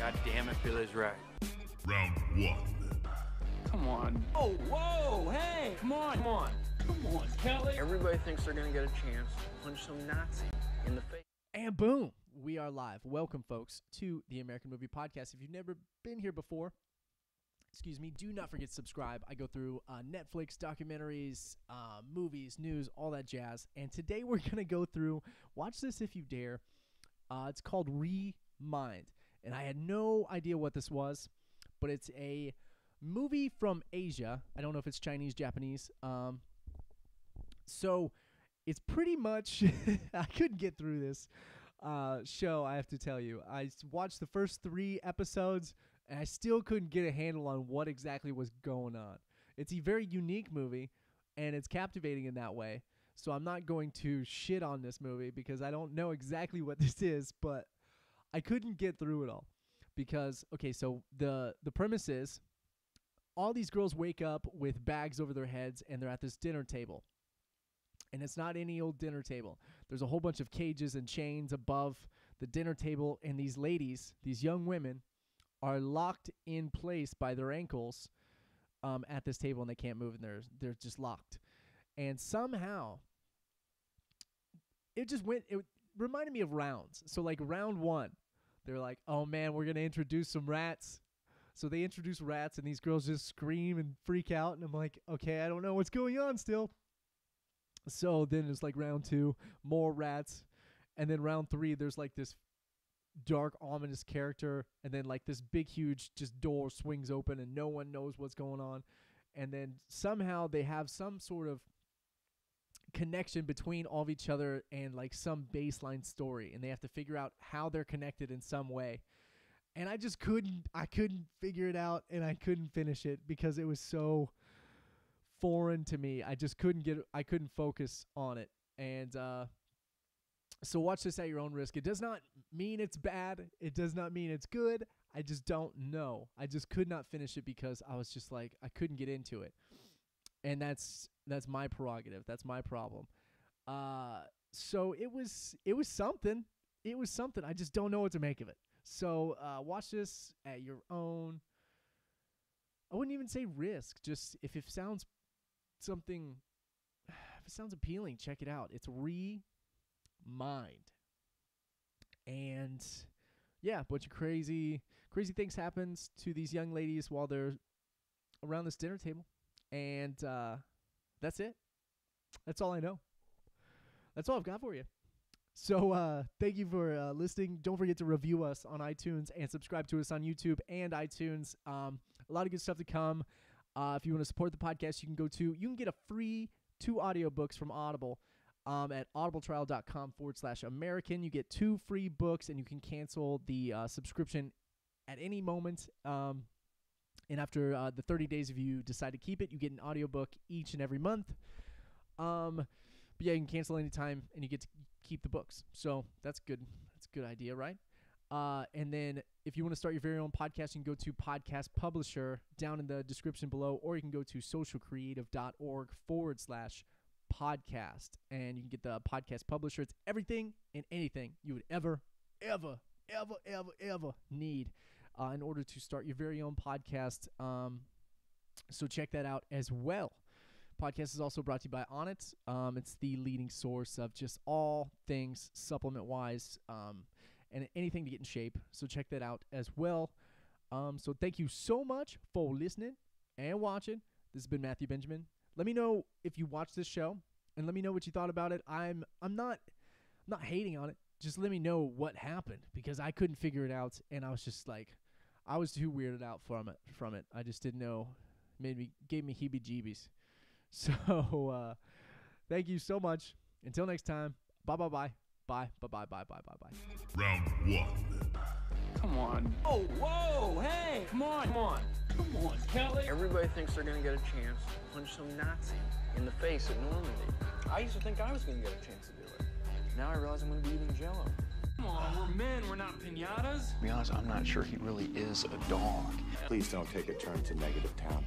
God damn it, Bill is right. Round one. Come on. Oh, whoa, hey, come on. Come on, Kelly. Everybody thinks they're gonna get a chance to punch some Nazi in the face. And boom, we are live. Welcome, folks, to the American Movie Podcast. If you've never been here before, do not forget to subscribe. I go through Netflix, documentaries, movies, news, all that jazz. And today we're going to go through, watch this if you dare. It's called Remind. And I had no idea what this was, but it's a movie from Asia. I don't know if it's Chinese, Japanese. So it's pretty much, I couldn't get through this show, I have to tell you. I watched the first 3 episodes, and I still couldn't get a handle on what exactly was going on. It's a very unique movie, and it's captivating in that way. So I'm not going to shit on this movie because I don't know exactly what this is, but I couldn't get through it all. Because, okay, so the premise is all these girls wake up with bags over their heads, and they're at this dinner table. And it's not any old dinner table. There's a whole bunch of cages and chains above the dinner table, and these ladies, these young women, are locked in place by their ankles at this table, and they can't move, and they're just locked. And somehow, it reminded me of rounds. So like round 1, they're like, oh man, we're going to introduce some rats. So they introduce rats, and these girls just scream and freak out, and I'm like, okay, I don't know what's going on still. So then it's like round 2, more rats. And then round 3, there's like this dark, ominous character. And then like this big, huge just door swings open and no one knows what's going on. And then somehow they have some sort of connection between all of each other and like some baseline story. And they have to figure out how they're connected in some way. And I couldn't figure it out, and I couldn't finish it because it was so foreign to me. I couldn't focus on it. And so watch this at your own risk. It does not mean it's bad. It does not mean it's good. I just don't know. I just could not finish it because I was just like, I couldn't get into it. And that's my prerogative. That's my problem. So it was something. It was something. I just don't know what to make of it. So watch this at your own, I wouldn't even say risk. Just if it sounds appealing, check it out. It's Remind. And yeah, a bunch of crazy things happens to these young ladies while they're around this dinner table. And that's it. That's all I know. That's all I've got for you. So thank you for listening. Don't forget to review us on iTunes and subscribe to us on YouTube and iTunes. A lot of good stuff to come. If you want to support the podcast, you can get a free 2 audiobooks from Audible at audibletrial.com/American. You get 2 free books, and you can cancel the subscription at any moment. And after the 30 days, if you decide to keep it, you get an audiobook each and every month. But yeah, you can cancel anytime, and you get to keep the books. So that's good. That's a good idea, right? And then if you want to start your very own podcast, you can go to Podcast Publisher down in the description below, or you can go to socialcreative.org/podcast, and you can get the Podcast Publisher. It's everything and anything you would ever need in order to start your very own podcast. So check that out as well. Podcast is also brought to you by Onnit. It's the leading source of just all things supplement-wise and anything to get in shape. So check that out as well. So thank you so much for listening and watching. This has been Matthew Benjamin. Let me know if you watched this show, and let me know what you thought about it. I'm not hating on it. Just let me know what happened, because I couldn't figure it out, and I was just like, I was too weirded out from it. I just didn't know. Gave me heebie-jeebies. So, thank you so much. Until next time, bye. Bye. Round 1. Come on. Oh, whoa, hey, come on, Kelly. Everybody thinks they're gonna get a chance to punch some Nazi in the face at Normandy. I used to think I was gonna get a chance to do it. Now I realize I'm gonna be eating Jell-O. Come on, we're men, we're not piñatas. To be honest, I'm not sure he really is a dog. Please don't take a turn to negative town.